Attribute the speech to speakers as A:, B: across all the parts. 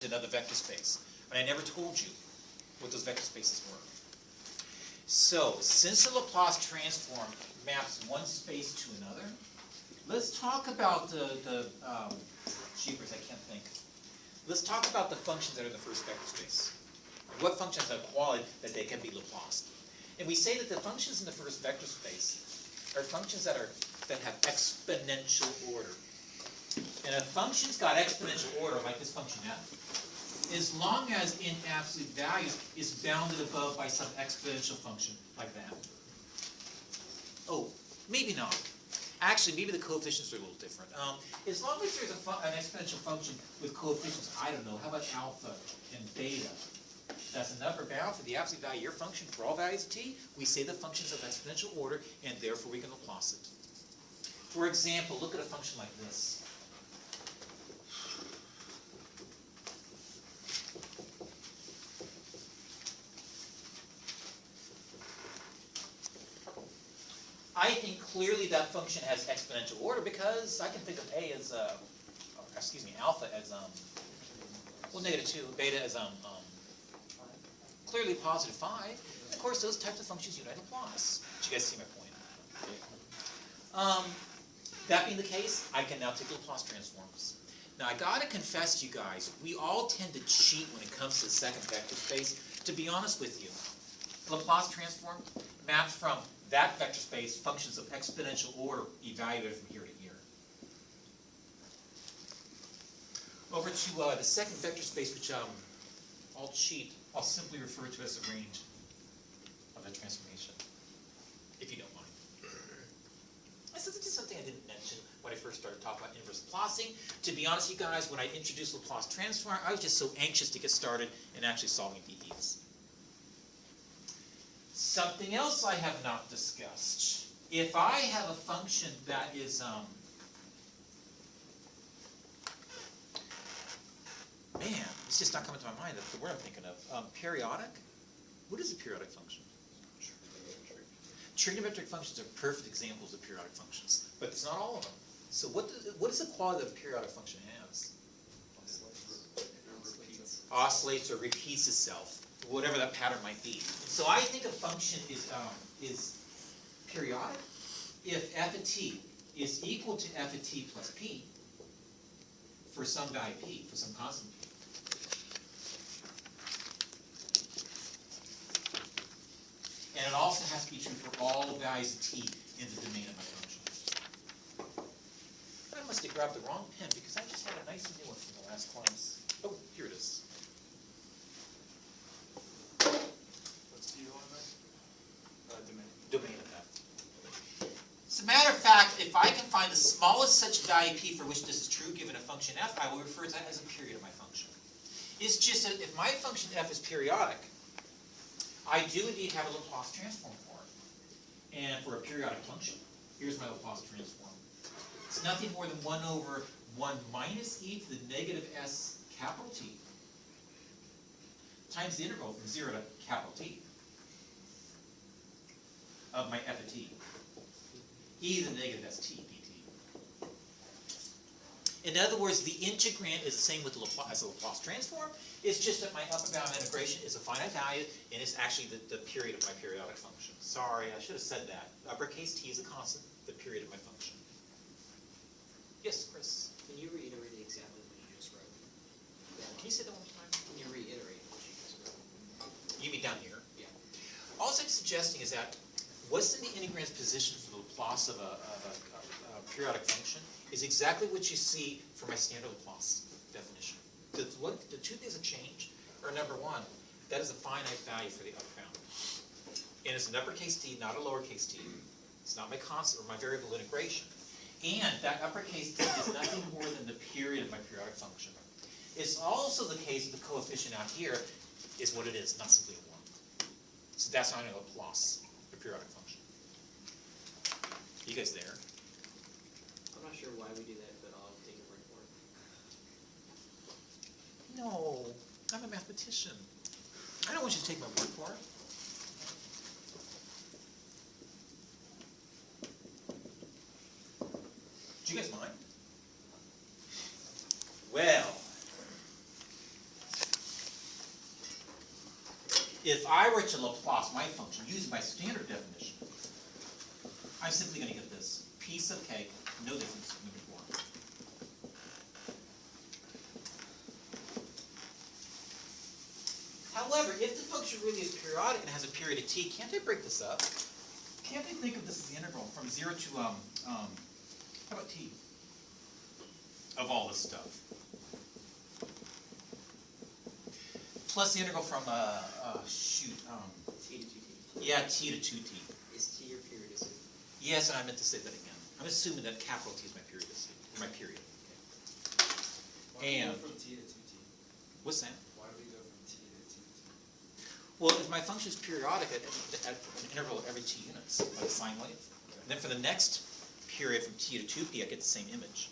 A: another vector space. And I never told you what those vector spaces were. So, since the Laplace transform maps one space to another, let's talk about jeepers, I can't think. Let's talk about the functions that are in the first vector space. What functions have quality that they can be Laplace? And we say that the functions in the first vector space are functions that have exponential order. And a function's got exponential order, like this function f, as long as in absolute values is bounded above by some exponential function like that. Oh, maybe not. Actually, maybe the coefficients are a little different. As long as there's an exponential function with coefficients, I don't know, how about alpha and beta? That's a number bound for the absolute value of your function for all values of t. We say the function's of exponential order, and therefore we can Laplace it. For example, look at a function like this. I think clearly that function has exponential order because I can think of alpha as -2, beta as clearly positive 5. And of course, those types of functions unite Laplace. Did you guys see my point? That being the case, I can now take Laplace transforms. Now, I gotta confess to you guys, we all tend to cheat when it comes to the second vector space. To be honest with you, Laplace transform maps from that vector space functions of exponential order evaluated from here to here. Over to the second vector space, which I'll cheat. I'll simply refer to as the range of that transformation, if you don't mind. This is just something I didn't mention when I first started talking about inverse Laplacing. To be honest, you guys, when I introduced Laplace transform, I was just so anxious to get started in actually solving PDEs. Something else I have not discussed. If I have a function that is, man, it's just not coming to my mind. That's the word I'm thinking of. Periodic? What is a periodic function? Trigonometric functions are perfect examples of periodic functions, but it's not all of them. So what is the quality that a periodic function has? Oscillates or repeats itself, whatever that pattern might be. So I think a function is periodic if f of t is equal to f of t plus p for some value p, for some constant p. And it also has to be true for all values of t in the domain of my function. I must have grabbed the wrong pen because I just had a nice new one from the last class. Oh, here it is. Domain of f. As a matter of fact, if I can find the smallest such value p for which this is true, given a function f, I will refer to that as a period of my function. It's just that if my function f is periodic, I do indeed have a Laplace transform for it. And for a periodic function, here's my Laplace transform. It's nothing more than 1 over 1 minus e to the negative s capital T times the integral from 0 to capital T of my f of t, e to the negative st dt. In other words, the integrand is the same with the Laplace transform. It's just that my upper bound integration is a finite value, and it's actually the period of my periodic function. Sorry, I should have said that. Uppercase t is a constant, the period of my function. Yes, Chris?
B: Can you reiterate exactly what you just wrote?
A: Can you say that one more time?
B: Can you reiterate what you just wrote?
A: You mean down here?
B: Yeah.
A: All I'm suggesting is that what's in the integrand's position for the Laplace of a periodic function is exactly what you see for my standard Laplace definition. The two things that change are, number one, that is a finite value for the upper bound. And it's an uppercase t, not a lowercase t. It's not my constant or my variable integration. And that uppercase t is nothing more than the period of my periodic function. It's also the case that the coefficient out here is what it is, not simply a 1. So that's how I know Laplace, the periodic function. You guys there?
B: I'm not sure why we do that, but I'll take your word for it.
A: No, I'm a mathematician. I don't want you to take my word for it. Do you guys mind? Well, if I were to Laplace my function using my standard definition, I'm simply going to get this piece of cake, no difference from before. However, if the function really is periodic and has a period of t, can't I break this up? Can't I think of this as the integral from 0 to, how about t? Of all this stuff. Plus the integral from,
B: T to 2t.
A: yeah, t to 2t.
B: Is t your periodicity?
A: Yes, and I meant to say that again. I'm assuming that capital T is my periodicity, my period.
C: Why do we
A: And-
C: go from t to 2t?
A: What's that?
C: Why do we go from t to 2t?
A: Well, if my function is periodic at an interval of every t units, like a sine wave, then for the next period from t to 2p, I get the same image.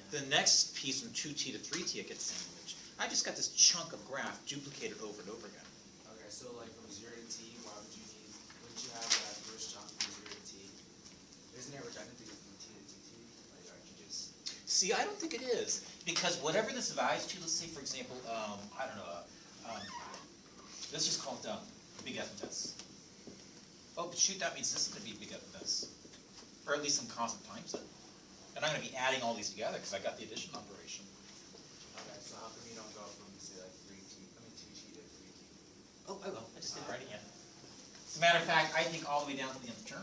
A: The next piece from 2t to 3t, I get the same image. I just got this chunk of graph duplicated over and over again.
C: Okay, so like from 0 to t, wouldn't you have that first chunk from 0 to t? Isn't it redundant to go from t to 2t? Like, aren't you just...
A: See, I don't think it is, because whatever this values to, let's say, for example, I don't know, let's just call it big F of S. Oh, but shoot, that means this is going to be big F of S, or at least some constant times it. And I'm going to be adding all these together because I got the addition operation.
C: Okay, so how come you don't go from, say, like 2t to 3t?
A: Oh, I will. I just did it right again. As a matter of fact, I think all the way down to the nth term.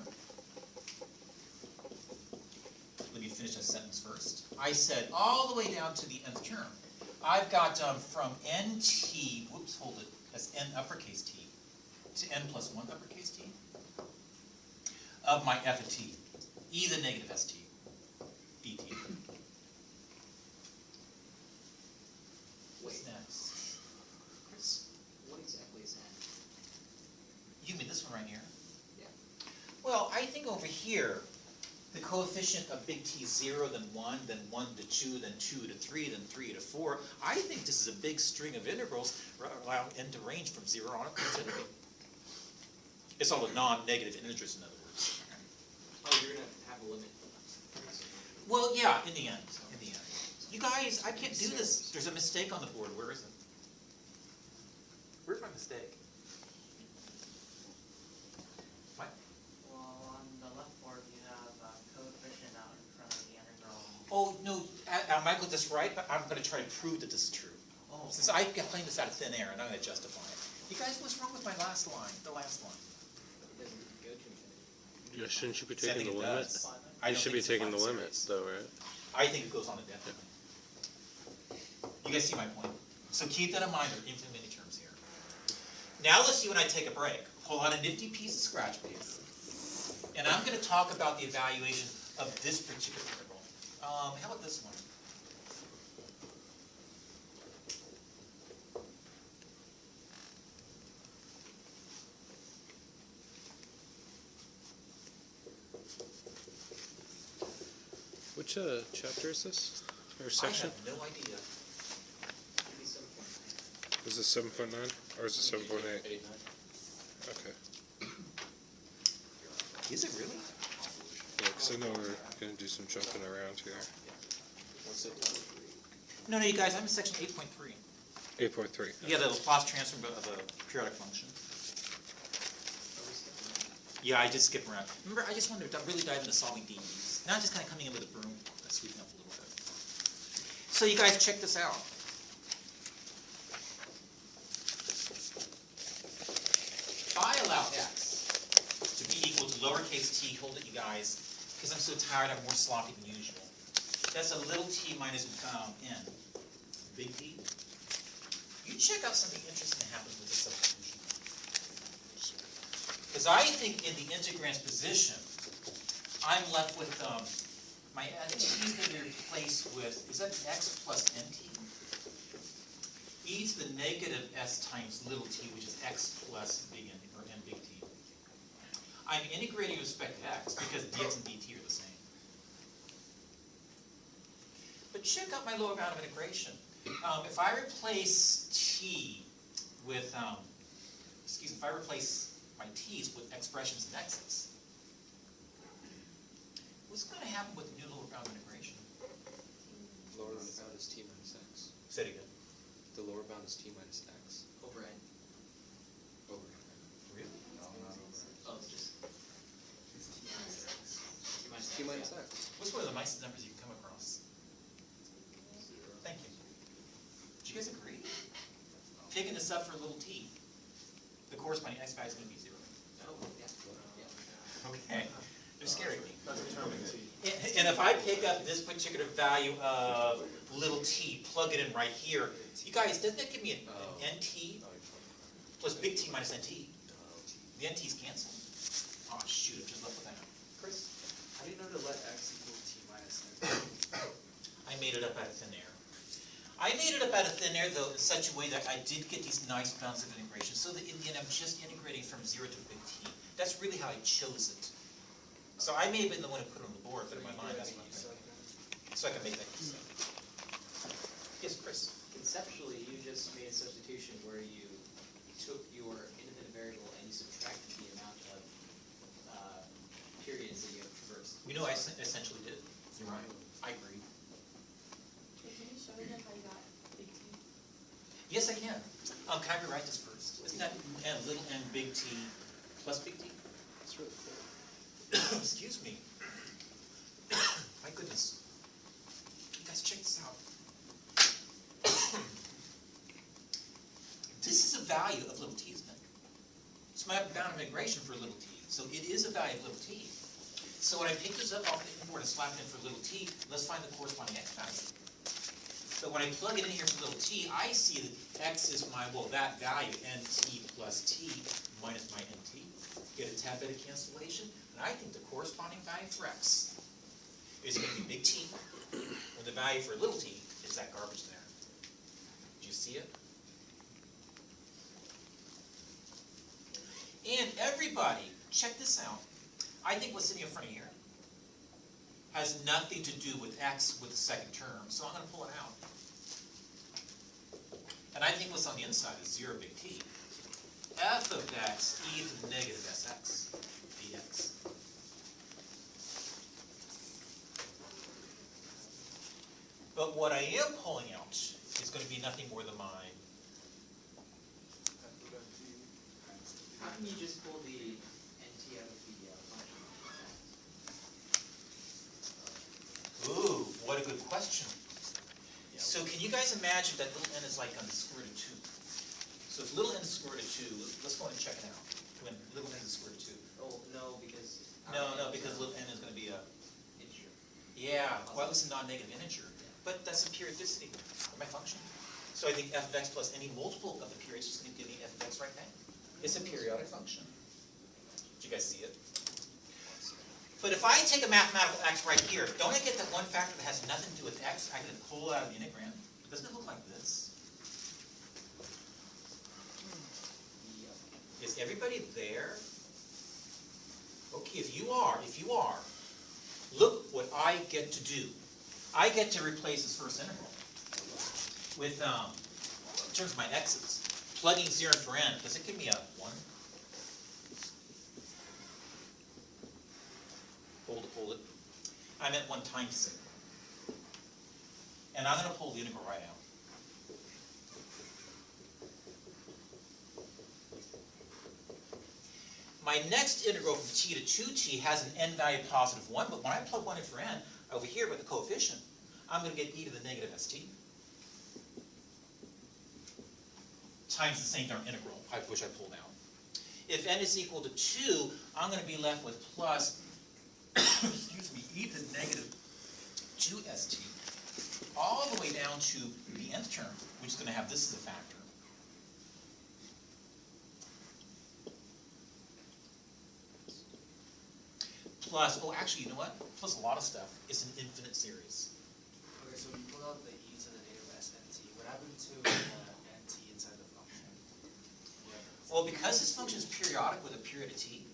A: Let me finish that sentence first. I said all the way down to the nth term. I've got from nt, whoops, hold it, that's n uppercase t, to n plus 1 uppercase t, of my f of t, e to the negative st, dt. What's next? Chris?
B: What exactly is that?
A: You mean this one right here?
B: Yeah.
A: Well, I think over here, the coefficient of big T is 0, then 1, then 1 to 2, then 2 to 3, then 3 to 4. I think this is a big string of integrals allowing n to range from 0 on up to infinity. It's all the non-negative integers, in other words.
B: Oh, you're gonna have a limit.
A: Well, yeah, in the end. In the end. You guys, I can't do this. There's a mistake on the board. Where is it? Where's my mistake? What?
D: Well, on the left board, you have a coefficient out in front of the integral.
A: Oh, no, Michael, that's right, but I'm going to try to prove that this is true.
D: Oh,
A: Since I claim this out of thin air, and I'm going to justify it. You guys, what's wrong with my last line, the last line?
B: It doesn't go to infinity.
E: Yeah, shouldn't you be
A: See, I
E: taking
A: think
E: the
A: it
E: limit?
A: does. I
E: You
A: don't
E: should
A: think
E: be
A: it's a
E: taking the
A: finite
E: limit,
A: series.
E: though, right?
A: I think it goes on indefinitely. You guys see my point? So keep that in mind, there are infinite many terms here. Now let's see when I take a break. Pull out a nifty piece of scratch paper. And I'm going to talk about the evaluation of this particular interval. How about this one?
E: Which chapter is this? Or section?
A: I have no idea.
B: Maybe some point.
E: Is this 7.9 or is it 7.8?
B: 8, 9.
E: Okay.
A: Is it really?
E: Yeah, because I know we're going to do some jumping around here.
B: What's it?
A: No, you guys, I'm in section 8.3.
E: 8.3.
A: Yeah, the Laplace transform of a periodic function. Yeah, I just skip around. Remember, I just wanted to really dive into solving DEs. Now I'm just kind of coming in with a broom, sweeping up a little bit. So you guys check this out. If I allow x to be equal to lowercase t, hold it, you guys, because I'm so tired, I'm more sloppy than usual. That's a little t minus n, big T. You check out something interesting that happens with this substitution. Because I think in the integrand's position, I'm left with my t is going to be replaced with, is that x plus nt? E to the negative s times little t, which is x plus big N, or n big T. I'm integrating with respect to x because dx and dt are the same. But check out my lower bound of integration. If I replace t with, if I replace my t's with expressions in x's, what's going to happen with the new lower bound of integration?
F: Lower bound is t minus x.
A: Say it again.
F: The lower bound is t minus x.
B: Override.
F: Override. t minus x.
A: What's one of the nicest numbers you can come across? Thank you. Do you guys agree? Taking this up for a little t, the corresponding x value is going to be 0.
B: Oh, yeah.
A: Okay, they're scaring me. And if I pick up this particular value of little t, plug it in right here, you guys, doesn't that give me an nt plus big T minus nt? The nt's canceled. Oh shoot, I just left with that. Chris?
C: How do you know to let x equal t minus x?
A: I made it up out of thin air. I made it up out of thin air, though, in such a way that I did get these nice bounds of integration, so that in the end I'm just integrating from 0 to big T. That's really how I chose it. So I may have been the one who put it on the board, but in my mind, that's what I'm thinking. So I can make that use. Yes, Chris?
B: Conceptually, you just made a substitution where you took your independent variable and you subtracted the amount of periods that you have traversed.
A: We know I essentially did. You're right. I agree.
G: Can you show them how you got big T?
A: Yes, I can. Can I rewrite this first? Isn't that n little n big T plus big T?
E: That's really cool.
A: Excuse me. My goodness. You guys, check this out. This is a value of little t, isn't it? It's my bound of integration for little t. So it is a value of little t. So when I pick this up off the inboard and slap it in for little t, let's find the corresponding x value. But when I plug it in here for little t, I see that x is my, well, that value, nt plus t minus my nt. Get a tad bit of cancellation, and I think the corresponding value for x is going to be big T, when the value for little t is that garbage there. Do you see it? And everybody, check this out. I think what's sitting in front of here has nothing to do with x with the second term, so I'm going to pull it out. And I think what's on the inside is 0 big T. F of x e to the negative sx dx. But what I am pulling out is going to be nothing more than my
B: How can you just pull the nt out of the function?
A: Ooh, what a good question. So can you guys imagine that little n is like on the square root of 2? So if little n is the square root of 2, let's go and check it out. When little n is the square root of 2.
B: Oh, no, because...
A: No, because little n is going to be a...
B: Integer.
A: Yeah, well, it's a non-negative integer. But that's a periodicity of my function. So I think f of x plus any multiple of the periods is going to give me f of x right now. It's a periodic function. Did you guys see it? But if I take a mathematical x right here, don't I get that one factor that has nothing to do with x? I can pull it out of the integram. Doesn't it look like this? Is everybody there? Okay, if you are, look what I get to do. I get to replace this first integral with, in terms of my x's, plugging 0 in for n. Does it give me a 1? Hold it. I meant 1 times sigma. And I'm going to pull the integral right out. My next integral from t to 2t has an n value positive 1, but when I plug 1 in for n, over here with the coefficient, I'm going to get e to the negative st times the same term integral, which I pulled out. If n is equal to 2, I'm going to be left with plus, excuse me, e to the negative 2st, all the way down to the nth term, which is going to have this as a factor. Plus, oh, actually, you know what? Plus a lot of stuff. It's an infinite series.
C: Okay, so when you pull out the e to the negative snt, what happened to nt inside the function?
A: Well, because this function is periodic with a period of t,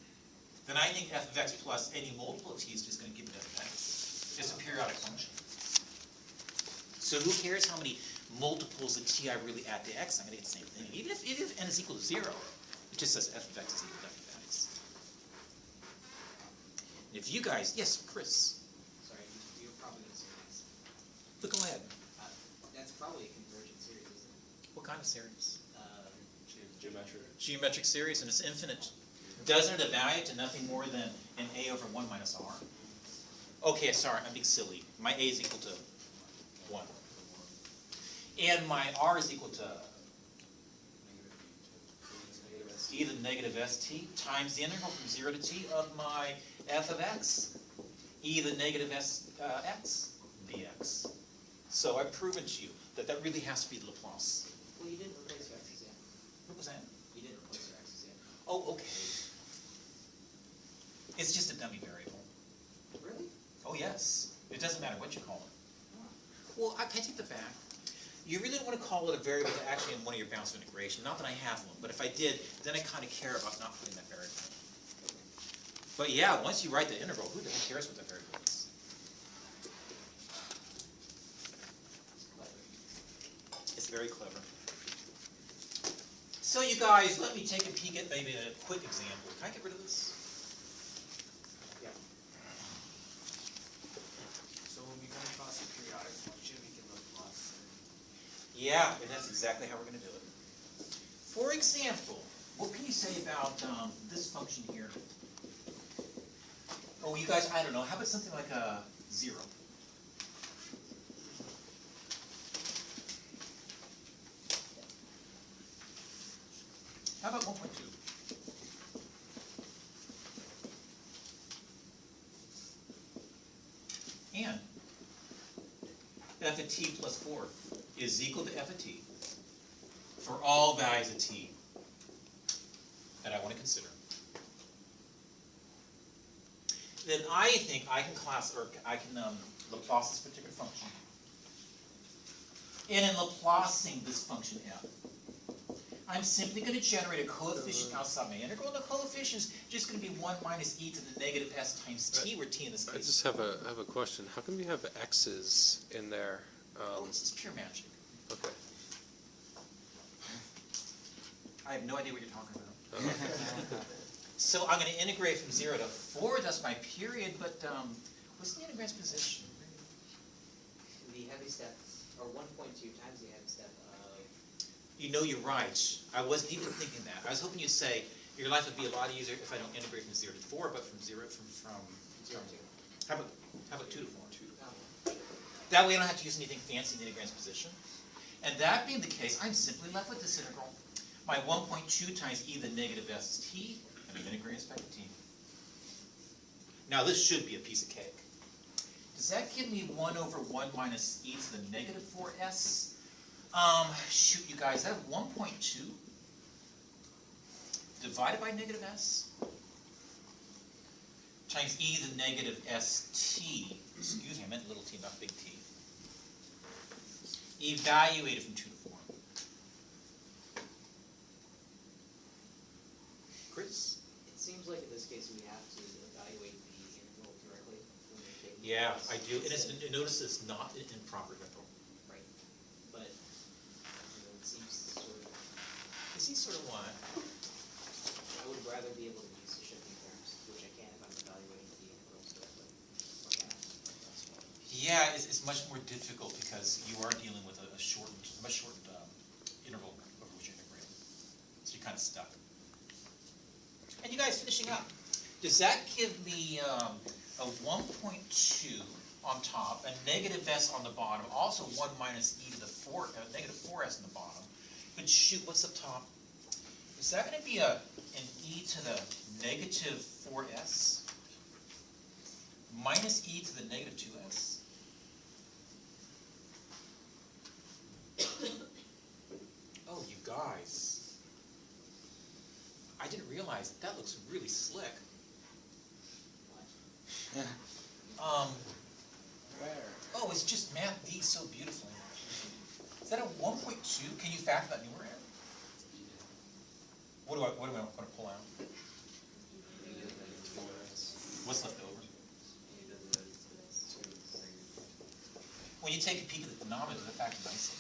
A: then I think f of x plus any multiple of t is just going to give it f of x. It's a periodic function. So who cares how many multiples of t I really add to x? I'm going to get the same thing. Even if n is equal to 0, it just says f of x is equal to f of x. And if you guys, yes, Chris.
B: Sorry, you're probably going to say this.
A: But go ahead.
B: That's probably a convergent series, isn't it?
A: What kind of series?
F: Geometric.
A: Geometric series, and it's infinite. Doesn't it evaluate to nothing more than an a over 1 minus r? Okay, sorry, I'm being silly. My A is equal to 1. And my R is equal to e to the negative st times the integral from 0 to t of my f of x, e to the negative x dx. So I've proven to you that that really has to be Laplace.
B: Well, you didn't replace your x's yet.
A: What was that?
B: You didn't replace your x's yet.
A: Oh, okay. It's just a dummy variable.
B: Really?
A: Oh, yes. It doesn't matter what you call it. Well, can I take that back? You really don't want to call it a variable that actually in one of your bounds of integration. Not that I have one, but if I did, then I kind of care about not putting that variable. But yeah, once you write the integral, who the heck cares what the variable is? It's very clever. So you guys, let me take a peek at maybe a quick example. Can I get rid of this?
B: Yeah.
C: So when we come across a periodic function, we can look plus.
A: Yeah, and that's exactly how we're going to do it. For example, what can you say about this function here? Oh, you guys, I don't know. How about something like a 0? How about 1.2? And f of t plus 4 is equal to f of t for all values of t that I want to consider. Then I think I can Laplace this particular function. And in Laplacing this function f, I'm simply going to generate a coefficient outside my integral, and the coefficient is just going to be 1 minus e to the negative s times t, where t in this
E: I
A: case.
E: just have a question. How come you have X's in there?
A: Oh, it's pure magic.
E: Okay.
A: I have no idea what you're talking about.
E: Okay.
A: So I'm going to integrate from 0 to 4. That's my period, but what's the integrand's position?
B: The heavy step, or 1.2 times the heavy step of,
A: You know, you're right. I wasn't even thinking that. I was hoping you'd say your life would be a lot easier if I don't integrate from 0 to 4, but from 0 to 2. How about 2 to 4? That way I don't have to use anything fancy in the integrand's position. And that being the case, I'm simply left with this integral. My 1.2 times e to the negative st, and the integrand's back to t. Now this should be a piece of cake. Does that give me 1 over 1 minus e to the negative 4s? Shoot, you guys, I have 1.2 divided by negative s times e to the negative st, excuse me, I meant little t, not big T, evaluated from 2 to 4. Chris?
B: it seems like in this case we have to evaluate the integral directly when we're taking.
A: Yeah,
B: the
A: I do, and
B: instead.
A: notice it's not an improper integral.
B: Right, but, it seems sort of,
A: Is he sort of what?
B: I would rather be able to use the shifting terms, which I can if I'm evaluating the integrals directly. Like that.
A: Yeah, it's much more difficult because you are dealing with a much shortened interval over which you're integrating. So you're kind of stuck. And you guys, finishing up, does that give me a 1.2 on top, a negative s on the bottom, also 1 minus e to the negative 4s on the bottom? But shoot, what's up top? Is that going to be an e to the negative 4s minus e to the negative 2s? Oh, you guys. I didn't realize that looks really slick. Oh, it's just math D so beautifully. Is that a 1.2? Can you factor that anywhere in? What do I want to pull out? What's left over? When you take a peek at the denominator, the factor nicely.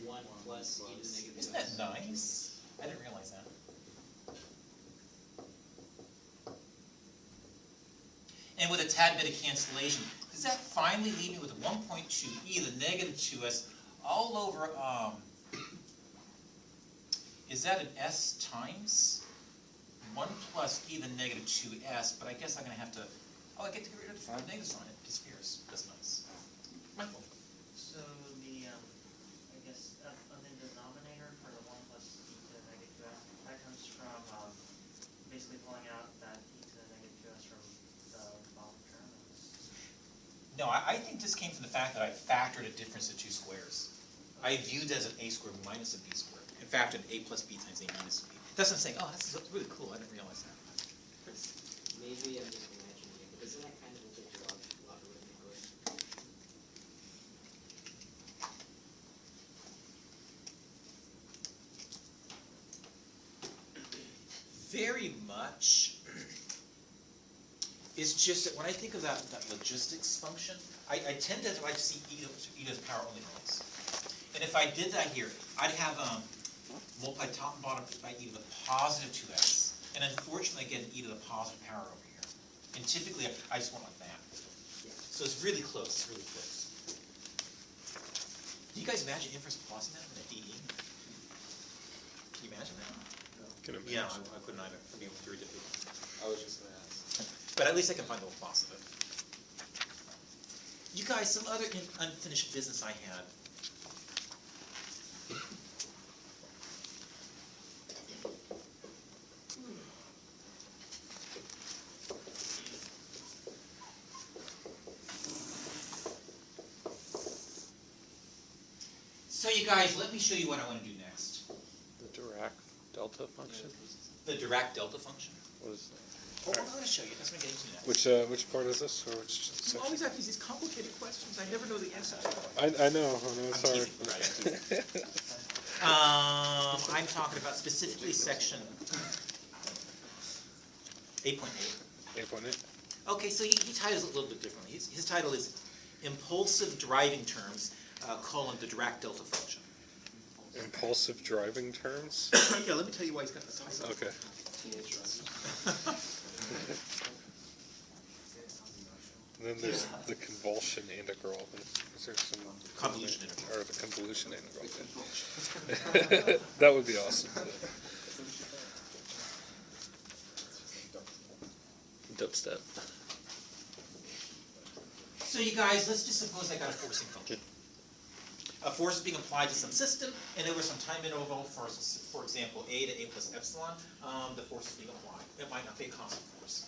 B: 1 plus e to the negative.
A: Isn't that nice? I didn't realize that. And with a tad bit of cancellation, does that finally leave me with 1.2 e to the negative 2s all over, is that an s times 1 plus e to the negative 2s, but I guess I'm going to have to, I get to get rid of the negative sign. It disappears. That's nice. Michael.
D: So the, I guess, on the denominator for the 1 plus e to the negative 2s, that comes from, basically pulling out that e to the negative 2s from the bottom term.
A: No, I think this came from the fact that I factored a difference of two squares. I viewed it as an a squared minus a b squared. In fact, an a plus b times a minus b. That's what I'm saying, oh, this is really cool, I didn't realize that.
B: Maybe I'm just imagining it, but isn't that kind of what your logarithmic goes?
A: Very much. It's just that when I think of that logistics function, I tend to like to see e to the power only once. And if I did that here, I'd have multiply top and bottom by e to the positive 2s. And unfortunately, I get an e to the positive power over here. And typically, I just want like that. So it's really close, it's really close. Do you guys imagine inverse crossing that with a DE? Can you imagine that?
E: Can
A: Yeah,
E: imagine.
A: I couldn't either. It'd be very difficult.
F: I was just gonna ask.
A: But at least I can find the loss of it. You guys, some other unfinished business I had. So you guys, let me show you what I want to do next.
E: The Dirac delta function?
A: The Dirac delta function.
E: What is that?
A: Oh, I'm going to show you. That's what I'm getting to next.
E: Which part is this, or which
A: You
E: section?
A: always have these complicated questions. I never know the answer to them.
E: I know, it's
A: I'm
E: hard.
A: teasing, I'm talking about specifically section 8.8.
E: 8.8?
A: Okay, so he titles it a little bit differently. His title is Impulsive Driving Terms, colon, the Dirac delta function.
E: Impulsive driving terms?
A: Yeah, let me tell you why he's got the title.
E: Okay.
F: Teenage drama.
E: And then there's the convulsion integral. Is there some
A: Convolution integral.
E: Or the convolution integral. Yeah. That would be awesome. Dubstep.
A: So you guys, let's just suppose I got a forcing function. A force is being applied to some system, and over some time interval, for example, a to a plus epsilon, the force is being applied. It might not be a constant force.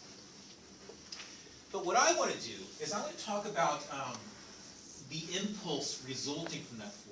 A: But what I want to do is I want to talk about the impulse resulting from that force.